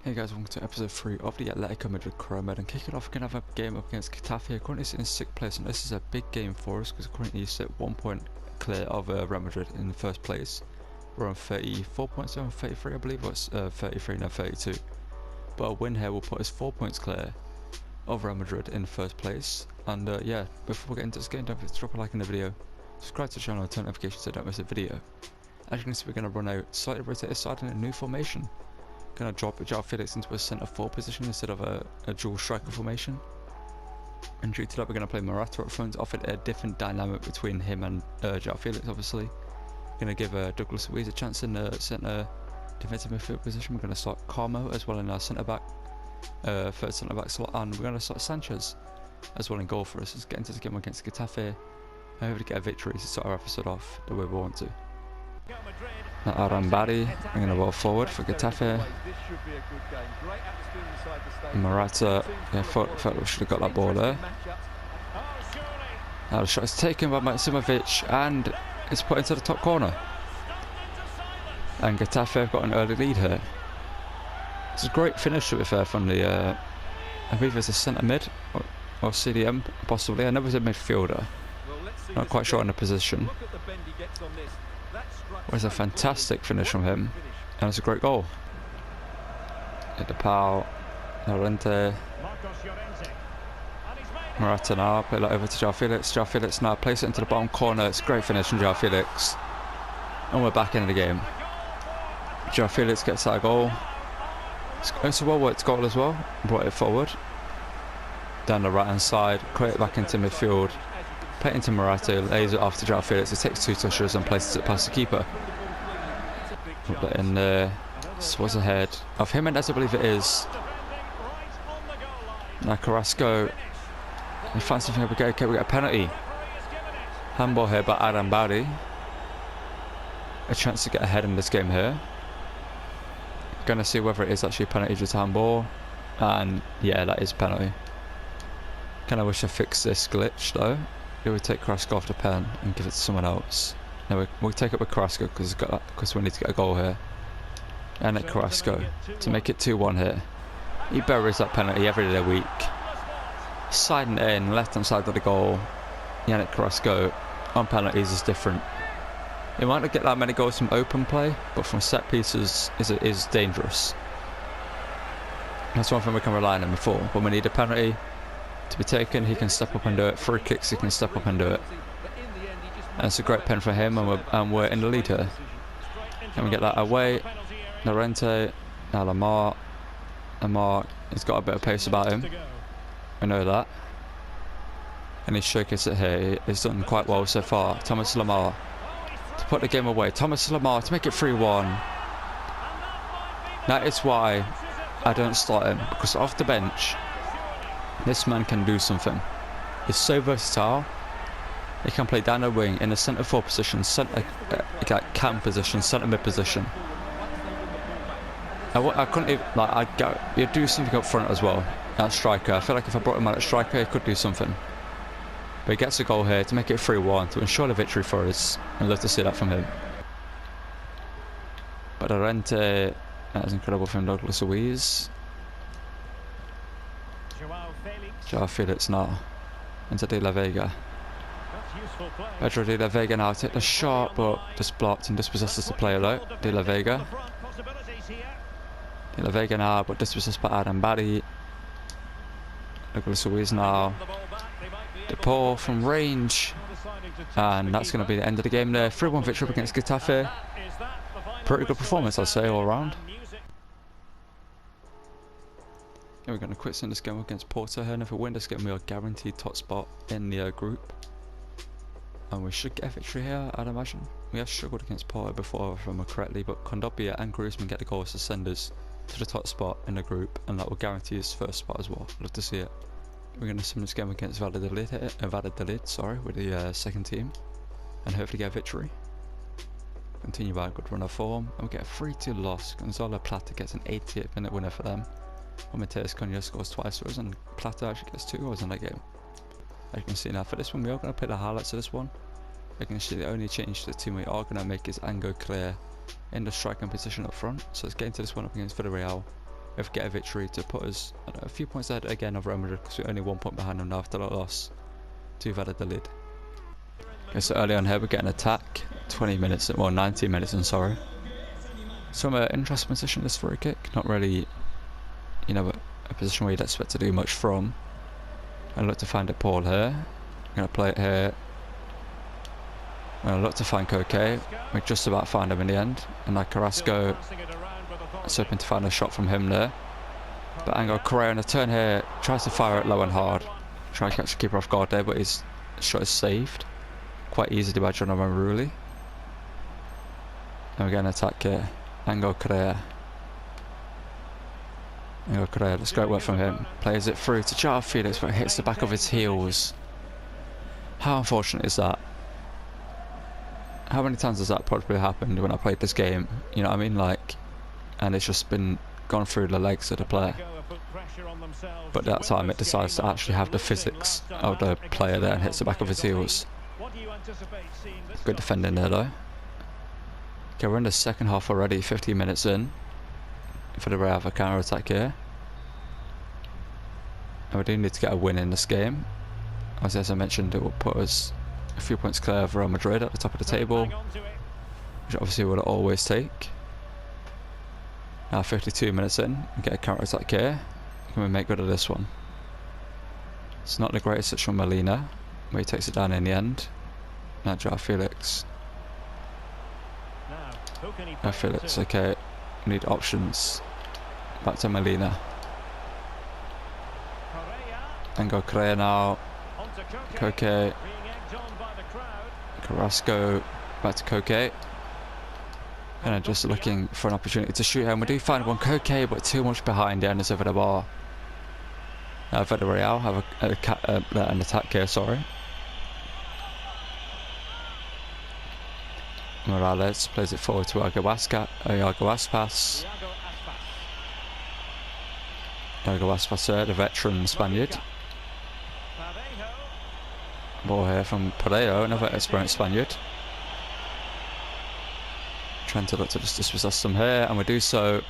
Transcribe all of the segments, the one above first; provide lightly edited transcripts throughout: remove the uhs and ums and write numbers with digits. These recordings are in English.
Hey guys, welcome to episode 3 of the Atletico Madrid career mode, and kicking off, we're going to have a game up against Getafe. Currently sitting in 6th place, and this is a big game for us because currently you sit 1 point clear of Real Madrid in the first place. We're on 34 points, on 33 I believe, or it's 33, no 32. But a win here will put us 4 points clear of Real Madrid in first place. And yeah, before we get into this game, don't forget to drop a like in the video, subscribe to the channel and turn notifications so you don't miss a video. As you can see, we're going to run out slightly rotated side in a new formation. Going to drop João Felix into a centre forward position instead of a dual striker formation. And due to that, we're going to play Morata up front, offer a different dynamic between him and João Felix, obviously. Going to give Douglas Luiz a chance in the centre defensive midfield position. We're going to start Carmo as well in our centre back, third centre back slot, and we're going to start Sanchez as well in goal for us. Let's get into the game against Getafe. I hope to get a victory to start our episode off the way we want to. Now Arambari, I'm going to roll forward for Getafe. Morata, yeah, thought we should have got that ball there. Now the shot is taken by Maximovic and it's put into the top corner. And Getafe have got an early lead here. It's a great finish, to be fair, from the, I believe it's a centre mid or CDM possibly. I never said midfielder. Not quite sure on the position. It was a fantastic finish from him, and it's a great goal. Hit the Pau, Llorente, Morata now, play that over to João Felix. João Felix now place it into the bottom corner. It's a great finish from João Felix, and we're back into the game. João Felix gets that goal. It's a well worked goal as well. Brought it forward down the right hand side, cut it back into midfield. Play it into Morata, lays it off to João Felix. It takes 2 touches and places it past the keeper. Put that in there. This was ahead of him, and as I believe it is. Now Carrasco. He finds something. We get a penalty. Handball here by Arambari. A chance to get ahead in this game here. Gonna see whether it is actually a penalty just handball. And yeah, that is penalty. Kinda wish I fixed this glitch though. It would take Carrasco off the pen and give it to someone else. No, we'll take it with Carrasco because we need to get a goal here. And at Carrasco to make it 2-1 here. He buries that penalty every day of the week. Siding it in, left hand side of the goal. Yannick Carrasco on penalties is different. He might not get that many goals from open play, but from set pieces is dangerous. That's one thing we can rely on him for. When we need a penalty to be taken, he can step up and do it. Free kicks, he can step up and do it. And it's a great pen for him, and we're in the lead here. And we get that away. Llorente, now Lamar. He's got a bit of pace about him. We know that. And he's showcased it here. He's done quite well so far. Thomas Lamar to put the game away. Thomas Lamar to make it 3-1. That is why I don't start him, because off the bench, this man can do something. He's so versatile. He can play down the wing in a centre forward position, centre cam position, centre mid position. I couldn't even, he'd do something up front as well. At striker, I feel like if I brought him out at striker, he could do something. But he gets a goal here to make it 3-1 to ensure the victory for us. I'd love to see that from him. But Llorente, that is incredible from Douglas Luiz. João Felix now into De La Vega. Pedro De La Vega now take the shot, but just blocked and dispossesses the player though. De La Vega. De La Vega now, but dispossessed by Arambari. Douglas Luiz now. DePaul from range. And that's going to be the end of the game there. 3-1 victory against Getafe. Pretty good performance, I'd say, all around. Yeah, we're going to quit in this game against Porto here, and if we win this game we are guaranteed top spot in the group. And we should get a victory here, I'd imagine. We have struggled against Porto before, if I remember correctly, but Kondogbia and Griezmann get the goals to send us to the top spot in the group, and that will guarantee his first spot as well. Love to see it. We're going to sim this game against Valladolid, with the second team, and hopefully get a victory. Continue by a good run of form, and we get a 3-2 loss. Gonzalo Plata gets an 80th minute winner for them. Mateus Cunha scores twice for us, and Plata actually gets 2 goals in that game. As you can see now, for this one we are going to play the highlights of this one. You can see the only change to the team we are going to make is Ango Clear in the striking position up front. So let's get into this one up against Villareal. if get a victory to put us a few points ahead again of Real Madrid, because we're only 1 point behind them now after that loss to Valladolid. Okay, so early on here we're getting an attack, 20 minutes, well 19 minutes in, sorry. So I'm in an interesting position this free kick, not really, you know, a position where you'd expect to do much from. I look to find a Paul here, I'm going to play it here. I look to find Koke, we just about find him in the end, and like Carrasco, I was hoping to find a shot from him there. But Angel Correa on a turn here, tries to fire it low and hard, trying to catch the keeper off guard there, but his shot is saved. Quite easily by John Maruli. And we're getting an attack here. Angel Correa. Angel Correa, that's great work from him. Plays it through to João Felix, but it hits the back of his heels. How unfortunate is that? How many times has that probably happened when I played this game? You know what I mean? Like, and it's just been gone through the legs of the player. But that time it decides to actually have the physics of the player there and hits the back of his heels. Good defending there though. Okay, we're in the second half already, 15 minutes in. For the Real, a counter attack here. And we do need to get a win in this game. As I mentioned, it will put us a few points clear of Real Madrid at the top of the table, which obviously we'll always take. Now 52 minutes in, we get a counter attack here. Can we make good of this one? It's not the greatest touch from Molina, but he takes it down in the end. Now João Felix. Now Felix, okay. We need options. Back to Molina. Angel Correa now. Koke. Carrasco. Back to Koke. And I'm just looking for an opportunity to shoot him. We do find one Koke, but too much behind the end over the bar. Now Villareal have an attack here, sorry. Morales plays it forward to Arguaspas. Arguaspas here, the veteran Spaniard. Ball here from Parejo, another experienced Spaniard. Trying to look to just dispossess them here, and we do so.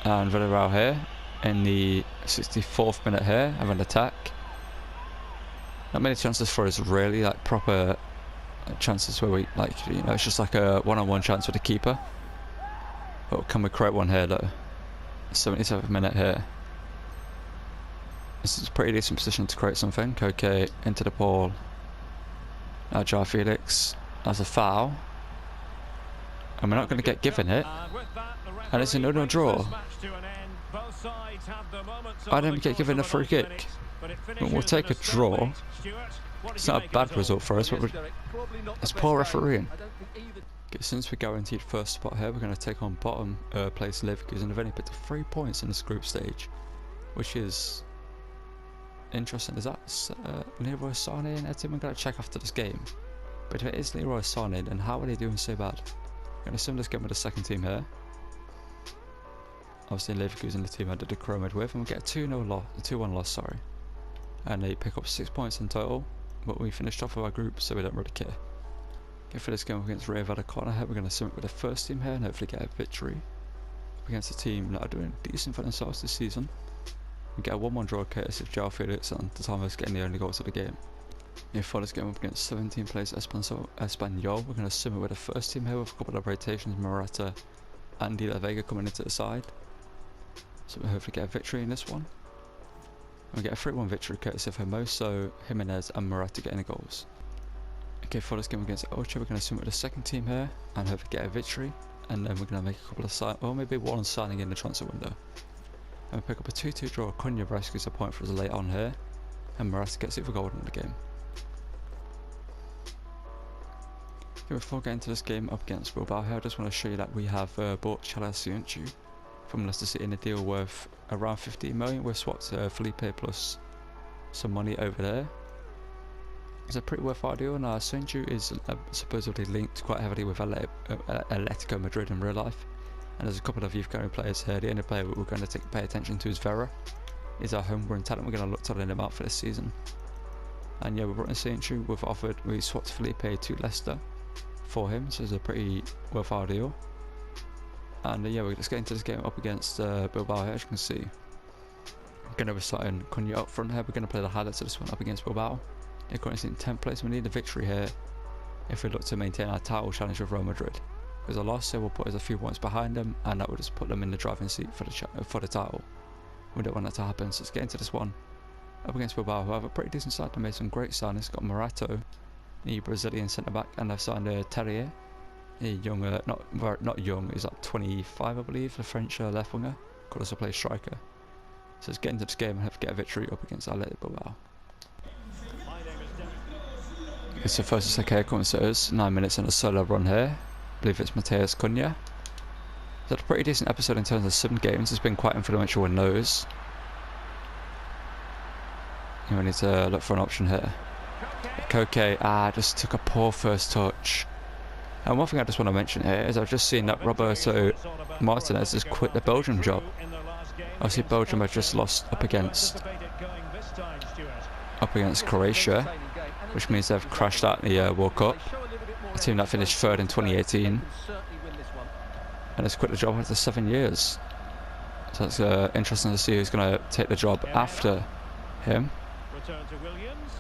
And Villareal here in the 64th minute here of an attack. Not many chances for us really, like proper chances where we, like, you know, it's just like a one-on-one chance with the keeper. But can we create one here though? 77th minute here. This is a pretty decent position to create something. Koke into the ball. Now João Felix. That's a foul. And we're not going to get given it. And it's a 0-0 draw. I didn't get given a free kick. But we'll take a draw. It's not a bad result for us, but it's poor refereeing. Okay, since we're guaranteed first spot here, we're going to take on bottom place Liga, and they've only picked up 3 points in this group stage, which is interesting. Is that Leroy Sané in their team? I'm going to check after this game. But if it is Leroy Sané, then how are they doing so bad? I'm going to sim this game with the second team here. Obviously Leverkusen, the team I did the Chromid with, and we get a 2-1 loss, sorry. And they pick up 6 points in total, but we finished off with our group, so we don't really care. Okay, for this game against Real Valladolid, we're going to sim it with the first team here and hopefully get a victory against a team that are doing decent for themselves this season. We get a 1-1 draw courtesy of João Felix and the time of getting the only goals of the game. For this game up against 17th place Espanyol, we're going to sim it with the first team here with a couple of rotations, Morata and De La Vega coming into the side. So we'll hopefully get a victory in this one. And we get a 3-1 victory courtesy of Hermoso, Jimenez and Morata getting the goals. Okay, for this game against Ocho, we're going to sim it with the second team here and hopefully get a victory. And then we're going to make a couple of well, maybe one signing in the transfer window. And we pick up a 2-2 draw. Cunha rescues a point for us late on here, and Morata gets it for goal in the game. Okay, before getting to this game up against Bilbao here, I just want to show you that we have bought Chalasiuncu from Leicester City in a deal worth around 15 million. We've swapped Felipe plus some money over there. It's a pretty worthwhile deal, and Sunju is supposedly linked quite heavily with Atletico Madrid in real life. And there's a couple of youth going players here. The only player we're going to pay attention to is Vera. He's our homegrown talent. We're going to look to lend him out for this season. And yeah, we've brought in Sunju. We swapped Felipe to Leicester for him, so it's a pretty worthwhile deal. And yeah, we're just getting into this game up against Bilbao here, as you can see. We're going to be starting Cunha up front here. We're going to play the highlights of this one up against Bilbao. They're currently in 10th place. We need a victory here if we look to maintain our title challenge with Real Madrid. Because a loss here will put us a few points behind them, and that will just put them in the driving seat for the title. We don't want that to happen, so let's get into this one. Up against Bilbao, who have a pretty decent side. They made some great signings. Got Morato, the Brazilian centre-back, and they've signed Terrier. A young, not young, he's like 25 I believe, the French left winger. Could also play striker. So let's get into this game and have to get a victory up against Atletico Bilbao. It's the first attack coming to us, 9 minutes in a solo run here. I believe it's Matheus Cunha. It's had a pretty decent episode in terms of sim games. It's been quite influential in those. And we need to look for an option here. Koke, just took a poor first touch. And one thing I just want to mention here is I've just seen that Roberto Martinez has quit the Belgium job. Obviously Belgium have just lost up against Croatia, which means they've crashed out the World Cup. A team that finished third in 2018 and has quit the job after 7 years. So it's interesting to see who's going to take the job after him.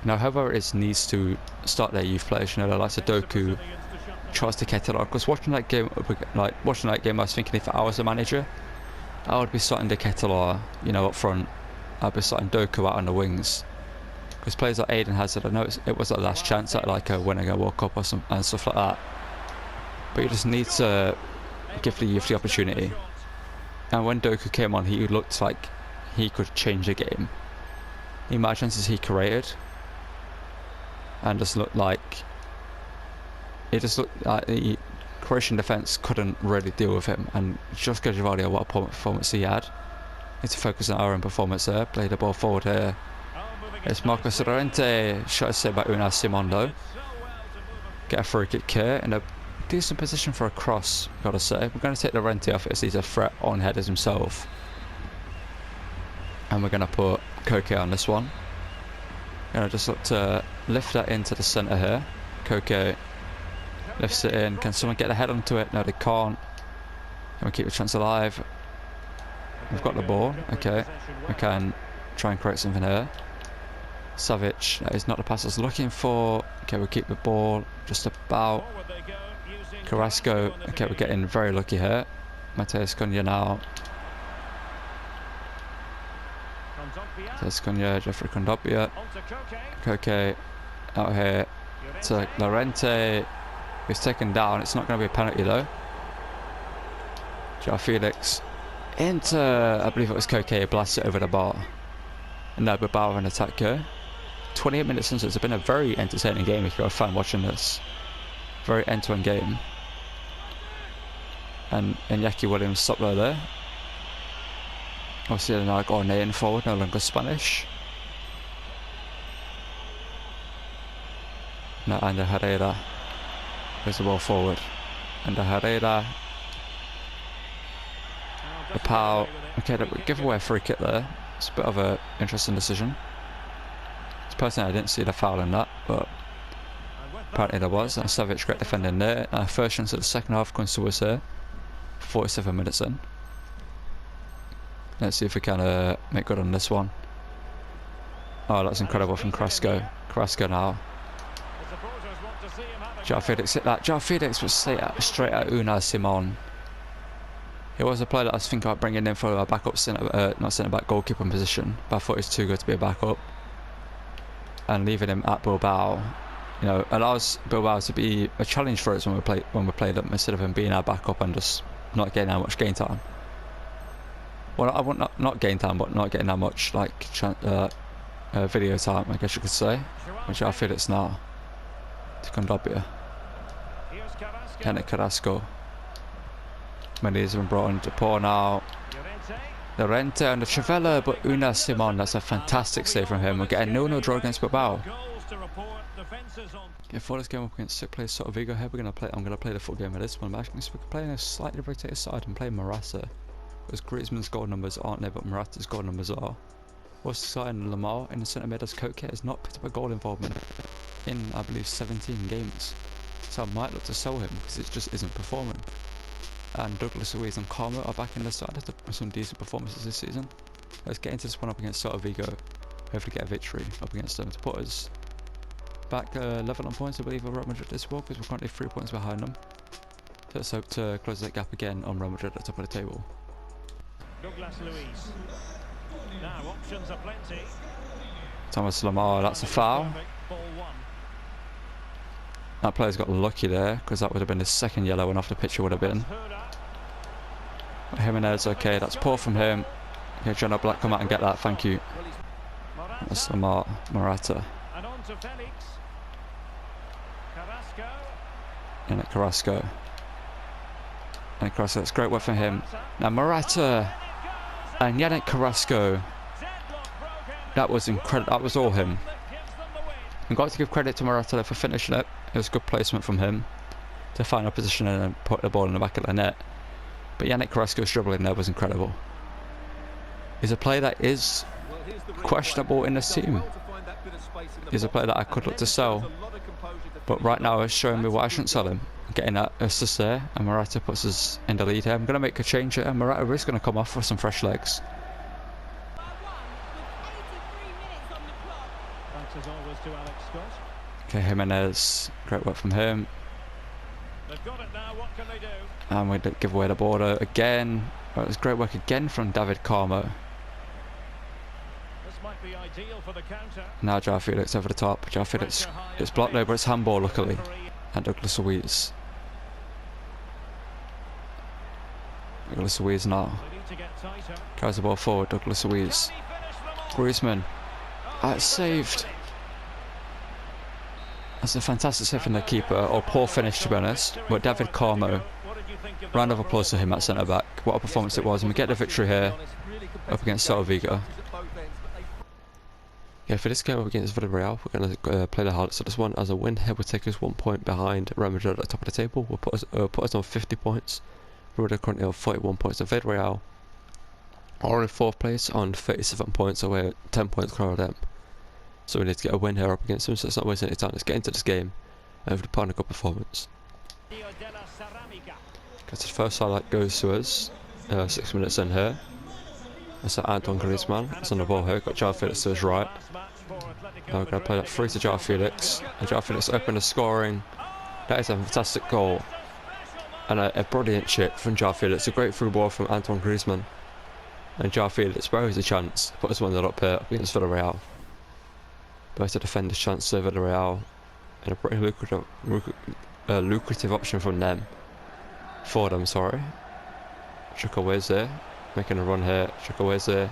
Now, whoever it is needs to start their youth players. You know, like Doku, tries to get it on. Because watching that game, I was thinking if I was a manager, I would be starting the Ketelaar, you know, up front. I'd be starting Doku out on the wings. Because players like Aiden Hazard, I know it was their last chance at like winning a World Cup or and stuff like that. But you just need to give the youth the opportunity. And when Doku came on, he looked like he could change the game. The amount of chances he created, and just looked like the Croatian defence couldn't really deal with him. And just Giovanni, what a performance he had. Need to focus on our own performance there. Play the ball forward here. It's Marcos Llorente, shot to say by Unai Simon though. Get a free kick here in a decent position for a cross, gotta say. We're going to take Llorente off as he's a threat on headers himself. And we're going to put Koke on this one. Going to just look to lift that into the centre here. Koke lifts it in. Can someone get a head onto it? No, they can't. Can we keep the chance alive? We've got the ball. Okay. We can try and create something here. Savic, that is not the pass I was looking for. Okay, we'll keep the ball just about. Carrasco, okay, we're getting very lucky here. Matheus Cunha now. Matheus Cunha, Jeffrey Kondogbia. Koke out here to Llorente. He's taken down. It's not going to be a penalty though. João Felix into, I believe it was Koke, blasts it over the bar. And now Bilbao an attack here. 28 minutes since it's been a very entertaining game if you're a fan watching this. Very end-to-end game. And Iñaki Williams stopped there. Obviously they're now got in forward, no longer Spanish. Now Ander Herrera. There's the ball forward. Ander Herrera. The Pau. Okay, we give away a free kick there. It's a bit of an interesting decision. Personally, I didn't see the foul in that, but apparently there was. And Savic, great defending there. First chance of the second half comes to us here. 47 minutes in. Let's see if we can make good on this one. Oh, that's incredible from Carrasco. Carrasco now. João Felix hit that. João Felix was straight at Unai Simon. It was a player that I was thinking about bringing in for a backup not centre back goalkeeping position, but I thought he's too good to be a backup. And leaving him at Bilbao, you know, allows Bilbao to be a challenge for us when we play them, instead of him being our backup and just not getting that much game time. Well, I want not game time, but not getting that much like video time, I guess you could say. Which I feel it's now. To Kondogbia. Henrik Carrasco. Mendy's been brought into Paul now. Llorente and the Trivela, but Unai Simon, that's a fantastic save from him. We're getting 0-0 draw against Bilbao. Okay, for this game up against 6th place sort of Vigo here, I'm going to play the full game of this one. But actually, we're playing a slightly rotated side and playing Morata. Because Griezmann's goal numbers aren't there, but Morata's goal numbers are. What's starting Lamar in the centre mid as Koke has not picked up a goal involvement in, I believe, 17 games. So I might look to sell him because it just isn't performing. and Douglas Luiz and Karma are back in the side after some decent performances this season. Let's get into this one up against Celta Vigo. Hopefully get a victory up against them to put us back level on points, I believe, with Real Madrid this well, because we're currently 3 points behind them. So let's hope to close that gap again on Real Madrid at the top of the table. Douglas Luiz. Now options are plenty. Thomas Lamar, that's a foul. That player's got lucky there, because that would have been his second yellow and off the pitch it would have been. Jimenez, okay, that's poor from him. Okay, John Black, come out and get that, thank you. That's Lamar, Morata. And on to Felix. Carrasco. And Carrasco. And Carrasco, that's great work for him. Now Morata and Yannick Carrasco. That was incredible. That was all him. I've got to give credit to Morata for finishing it. It was good placement from him to find a position and then put the ball in the back of the net. But Yannick Carrasco's dribbling there was incredible. He's a player that is questionable in this team. He's a player that I could look to sell. But right now it's showing me why I shouldn't sell him. Getting that assist there, and Morata puts us in the lead here. I'm going to make a change here. Morata is going to come off for some fresh legs. Okay, Jimenez, great work from him. And we didn't give away the border again. Well, it was great work again from David Carmo. Now João Felix over the top. João Felix, it's blocked over, it's handball luckily. And Douglas Luiz. Douglas Luiz now. Carries the ball forward, Douglas Luiz. Griezmann. That's saved. That's a fantastic save from the keeper, or poor finish to be honest. But David Carmo, round of applause to him at centre back. What a performance it was, and we get the victory here up against Celta Vigo. Yeah, for this game up against Villareal, we're going to play the hardest of this one. As a win here will take us 1 point behind Real Madrid at the top of the table. Will put us on 50 points. We're currently on 41 points, and Villareal are in 4th place on 37 points, so we're 10 points clear of them. So we need to get a win here up against them, so it's not wasting any time. Let's get into this game and have a good performance. Because the first highlight goes to us 6 minutes in here. That's Anton Griezmann. It's on the ball here. Got João Felix to his right. Now we're going to play that free to João Felix. And João Felix open the scoring. That is a fantastic goal. And a brilliant chip from João Felix. A great through ball from Anton Griezmann. And João Felix buries a chance. Put us 1-0 up here against Villareal. Both the defender's chance to Villareal. And a pretty lucrative option from them. For them, sorry. Chukwueze there. Making a run here. Chukwueze there.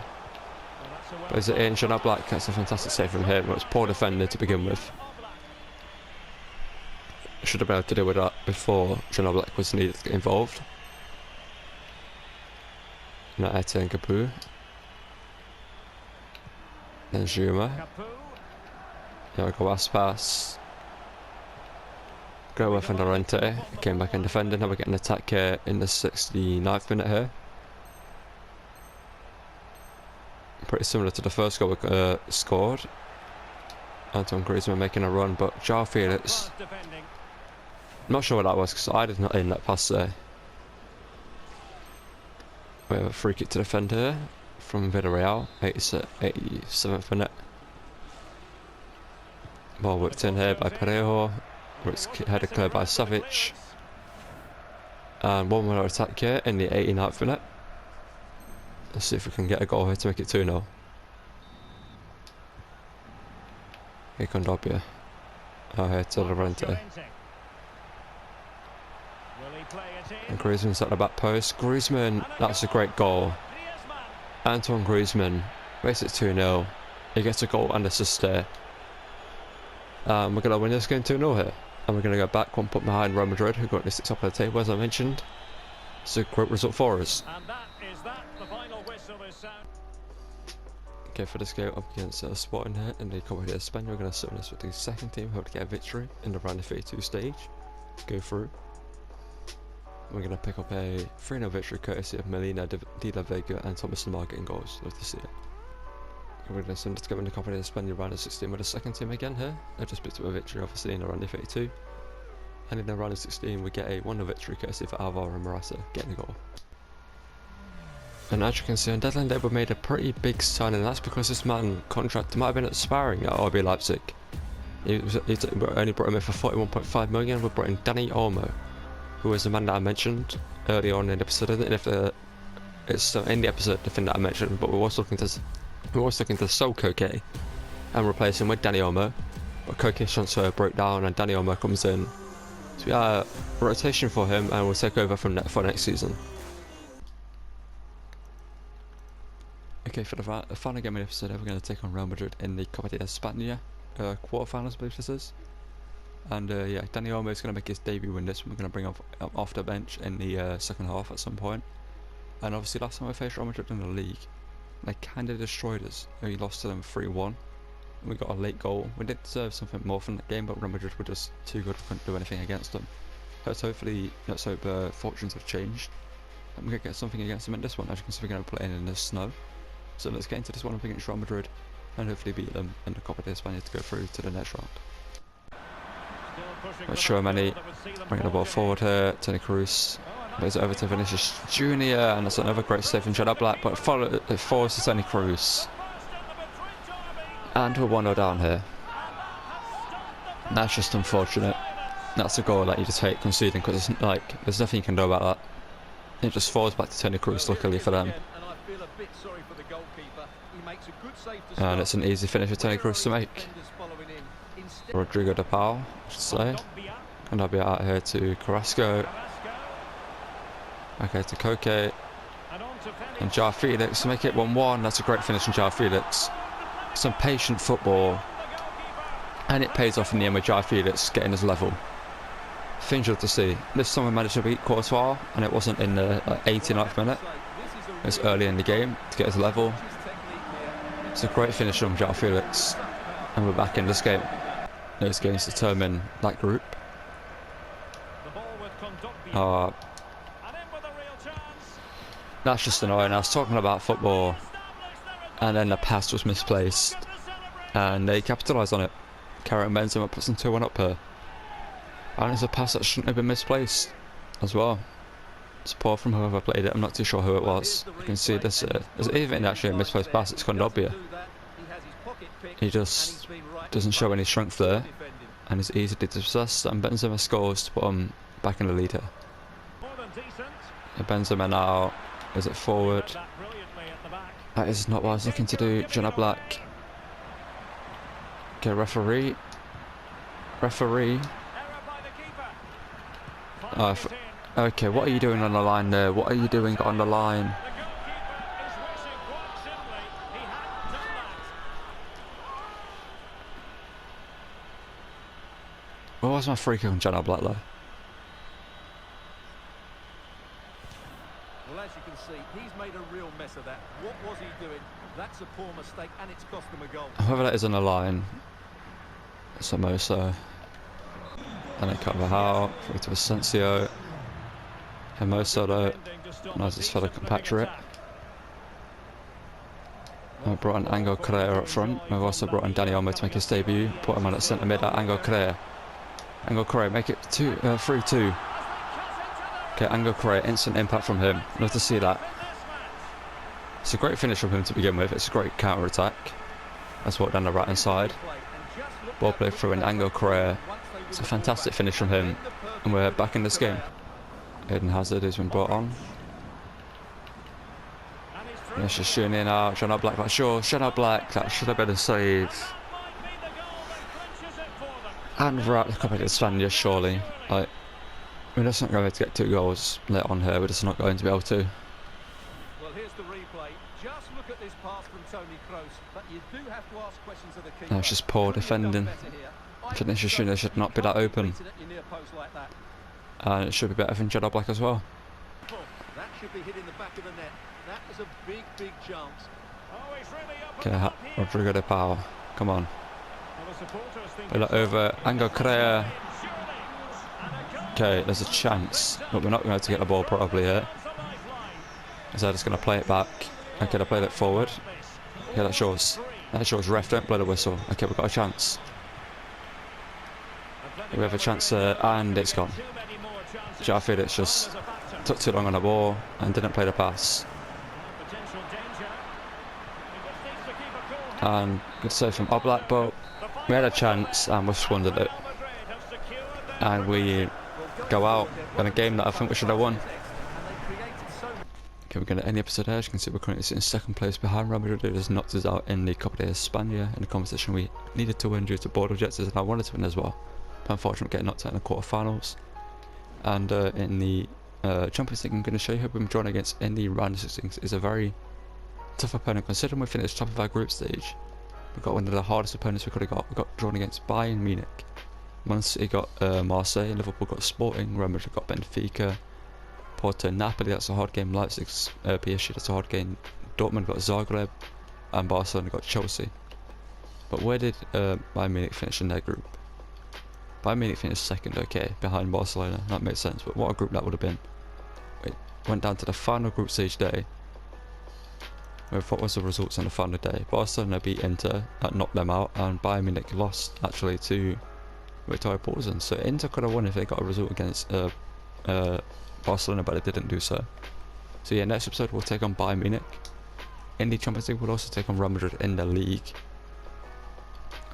Plays it in. John Black. That's a fantastic save from him. It was poor defender to begin with. Should have been able to deal with that before John Black was needed to get involved. Now Etienne Capoue. Then Zuma. Now we go Aspas. Go with Lorente. Came back in defending. Now we're getting an attack here in the 69th minute here. Pretty similar to the first goal we scored. Anton Griezmann making a run, but João Felix. I'm not sure what that was because I did not in that pass there. We have a free kick to defend here from Villareal, 87th minute. Ball whipped in here by Parejo, where it's headed clear by Savic. And one more attack here in the 89th minute. Let's see if we can get a goal here to make it 2-0. Here comes Dobia. Oh, here to Lorente. And Griezmann's at the back post. Griezmann, that's a great goal. Anton Griezmann makes it 2-0. He gets a goal and assist there. We're going to win this game 2-0 here. And we're going to go back 1 point behind Real Madrid, who got this at the top of the table, as I mentioned. It's a great result for us. Okay, for this game up against Sporting here in the Copa de España, we're going to sit on this with the second team, hope to get a victory in the round of 32 stage. Go through. We're going to pick up a 3-0 victory courtesy of Melina, Di La Vega and Thomas Lamar getting goals. Love to see it. We're going to send it to go in the Copa de España round of 16 with the second team again here. I just picked up a victory obviously in the round of 32. And in the round of 16 we get a 1-0 victory courtesy for Alvaro and Morata getting a goal. And as you can see, on deadline day we made a pretty big signing, and that's because this man contract might have been expiring at RB Leipzig. We only brought him in for 41.5 million. We brought in Dani Olmo, who was the man that I mentioned earlier on in the episode. I don't know if it's in the episode, the thing that I mentioned, but we were also looking to sell Koke and replace him with Dani Olmo. But Koke's transfer broke down and Dani Olmo comes in. So we have a rotation for him and we'll take over from for next season. Okay, for the final game of the episode, we're going to take on Real Madrid in the Copa de España quarterfinals, I believe this is. And yeah, Dani Olmo is going to make his debut in this. We're going to bring him off the bench in the second half at some point. And obviously last time we faced Real Madrid in the league, they kind of destroyed us. We lost to them 3-1. We got a late goal. We did deserve something more from that game, but Real Madrid were just too good, we couldn't do anything against them. Let's hope fortunes have changed and we can get something against them in this one. As you can see, we're going to play in the snow. So let's get into this one up against Real Madrid and hopefully beat them in the Copa de España to go through to the next round. Let's show many. Bringing the ball forward here. Toni Kroos. Plays it over to Vinicius Junior, and that's another great save from Jedi Black, but it falls to Toni Kroos. And we're 1-0 down here. That's just unfortunate. That's a goal that you just hate conceding, because there's nothing you can do about that. It just falls back to Toni Kroos, luckily for them. And it's an easy finish for Toni Kroos to make. Rodrigo de Paul, I should say. And I'll be out here to Carrasco. Okay, to Koke. And João Felix to make it 1-1. That's a great finish from João Felix. Some patient football. And it pays off in the end with João Felix getting his level. Things good to see. This time we managed to beat Courtois, and it wasn't in the 89th minute. It was early in the game to get his level. It's a great finish from João Felix. And we're back in this game. Those games determine that group. That's just annoying. I was talking about football and then the pass was misplaced and they capitalised on it. Karim Benzema puts them 2-1 up here. And it's a pass that shouldn't have been misplaced as well. It's poor from whoever played it. I'm not too sure who it was. You can see this. It's even actually a misplaced pass. It's Kondogbia. He just doesn't show any strength there and is easily dispossessed, and Benzema scores to put him back in the lead here. Benzema now is it forward. That is not what I was looking to do. Jedi Black. Okay, referee. Okay, what are you doing on the line there? What are you doing on the line? What was my free kick on Jedi Black though? Well, as you can see, he's made a real mess of that. What was he doing? That's a poor mistake, and it's cost them a goal. Whoever that is on the line, it's Hermoso. And they cut Villareal through to Asensio. Hermoso though, nice his fellow compatriot. I brought in Angel Correa up front. We've also brought in Dani Olmo to make his debut. Put him on at centre mid at Angel Correa. Angel Correa, make it 3-2. Okay, Angel Correa, instant impact from him. Love to see that. It's a great finish from him to begin with. It's a great counter attack. That's what down the right hand side. Ball played through in Angel Correa. It's a fantastic finish from him, and we're back in this game. Eden Hazard has been brought on. It's just shooting in out. Jedi Black, but sure, Jedi Black. That should have been a save. And we're out the Copa de España, surely. Like, we're just not going to be able to get 2 goals let on here. We're just not going to be able to. Well, here's the replay. Just look at this pass from Toni Kroos, but you do have to ask questions of the keeper. That's just poor defending. Vinicius Junior should not be that open. And it should be better from Jedi Black as well. That should be hitting the back of the net. That is a big, big chance. Okay, Rodrigo de Paul. Come on. Play that over. Angel Correa. Okay, there's a chance, but we're not going to get the ball probably here. Is that just going to play it back? Okay, they played it forward. Okay, that shows ref, don't blow the whistle. Okay, we've got a chance. We have a chance and it's gone. Too many more chances. João Felix just As a factor. took too long on the ball and didn't play the pass. Potential danger. He just needs to keep a cool head. And good save from Oblak, but we had a chance and we squandered it. Real Madrid have secured their And we go out in a game that I think we should have won. Okay, we're going to end the episode here. As you can see, we're currently sitting in second place behind Real Madrid. It has knocked us out in the Copa de España in the competition we needed to win due to board objectives, and I wanted to win as well. But unfortunately, getting knocked out in the quarterfinals. And in the Champions League, I'm going to show you who we've been drawn against in the round of 16. It's a very tough opponent considering we finished top of our group stage. We got one of the hardest opponents we could have got. We got drawn against Bayern Munich. Man City got Marseille, Liverpool got Sporting, Real Madrid got Benfica, Porto, Napoli, that's a hard game, Leipzig, PSG, that's a hard game, Dortmund got Zagreb, and Barcelona got Chelsea. But where did Bayern Munich finish in their group? Bayern Munich finished second, okay, behind Barcelona, that makes sense, but what a group that would have been. It went down to the final group stage day. What was the results on the final day? Barcelona beat Inter, that knocked them out, and Bayern Munich lost actually to Victoria Pilsen. So Inter could have won if they got a result against Barcelona, but they didn't do so. So yeah, next episode we'll take on Bayern Munich. In the Champions League we'll also take on Real Madrid in the league,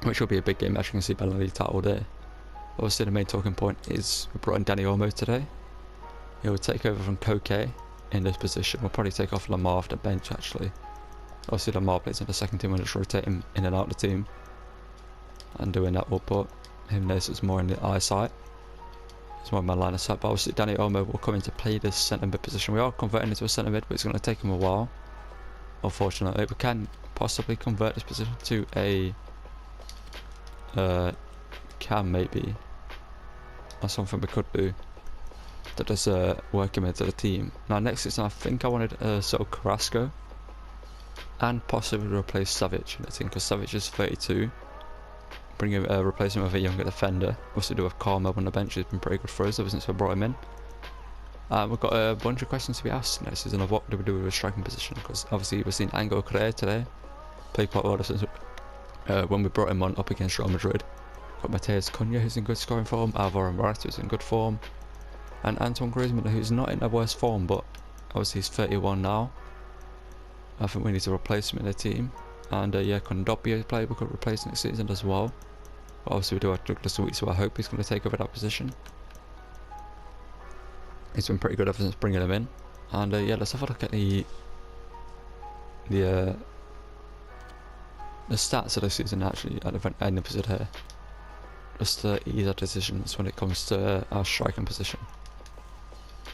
which will be a big game, as you can see by the league title there. Obviously the main talking point is we brought in Dani Olmo today. He will take over from Koke in this position. We'll probably take off Lamar off the bench actually. Obviously Lamar plays in the second team and just rotate him in and out of the team. And doing that will put him there, so it's more in the eyesight. It's more in my line of sight, but obviously Dani Olmo will come in to play this centre mid position. We are converting into a centre mid, but it's going to take him a while. Unfortunately, we can possibly convert this position to a cam maybe. That's something we could do. That is work him into the team. Now next season I think I wanted Carrasco and possibly replace Savic in the team, because Savic is 32. Bring him, replace him with a younger defender. Also do with Carmel on the bench, who's been pretty good for us ever since we brought him in. We've got a bunch of questions to be asked next season of what do we do with a striking position, because obviously we've seen Angel Correa today play quite well since when we brought him on up against Real Madrid. Got Mateus Cunha, who's in good scoring form, Alvaro Morata, who's in good form, and Antoine Griezmann, who's not in the worst form, but obviously he's 31 now. I think we need to replace him in the team. And yeah, Kondogbia player we could replace next season as well. But obviously we do have Douglas Luiz, so I hope he's going to take over that position. He's been pretty good ever since bringing him in. And yeah, let's have a look at the stats of the season actually at the end episode here. Just to ease our decisions when it comes to our striking position.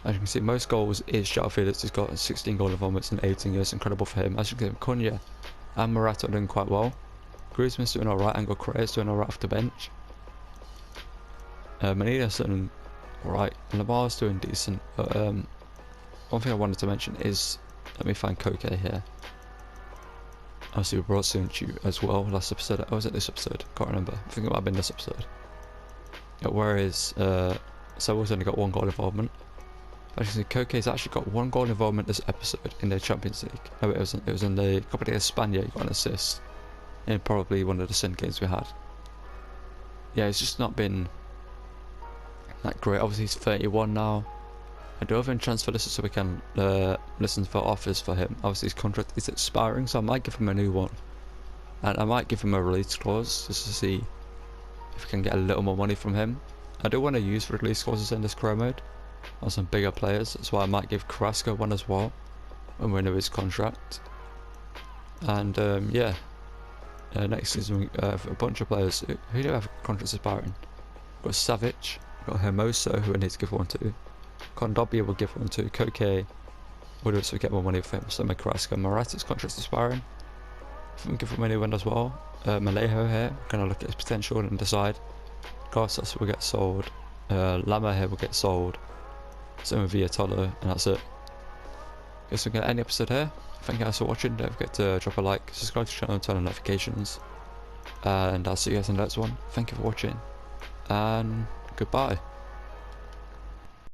As you can see, most goals is João Felix. He's got 16 goal involvements in 18 years. Incredible for him. As you can see, Cunha and Morata are doing quite well. Griezmann's doing alright. Angel Correa's doing alright off the bench. Manila's doing alright. Lamar's doing decent. But one thing I wanted to mention is, let me find Koke here. Obviously we brought Sunchu as well last episode. Or was it this episode? Can't remember. I think it might have been this episode. Yeah, whereas Saul's only got 1 goal involvement. As you can see, Koke's actually got 1 goal involvement this episode in the Champions League. No, it was in the Copa de España. He got an assist in probably one of the sin games we had. Yeah, it's just not been that great. Obviously he's 31 now. I do have him transfer this so we can listen for offers for him. Obviously his contract is expiring, so I might give him a new one. And I might give him a release clause just to see if we can get a little more money from him. I do want to use release clauses in this career mode on some bigger players. That's why I might give Carrasco one as well when we're into his contract. And yeah, next season we have a bunch of players who do have contracts expiring. We've got Savic, we've got Hermoso, who I need to give one to. Kondogbia will give one to. Koke would also get more money for him. So my Carrasco, Morata's contract's expiring. If we can give him anyone as well. Malejo here, we're going to look at his potential and decide. Garces will get sold. Lama here will get sold. Same with Villareal, and that's it. Guess we're going to end the episode here. Thank you guys for watching. Don't forget to drop a like, subscribe to the channel, turn on notifications. And I'll see you guys in the next one. Thank you for watching, and goodbye.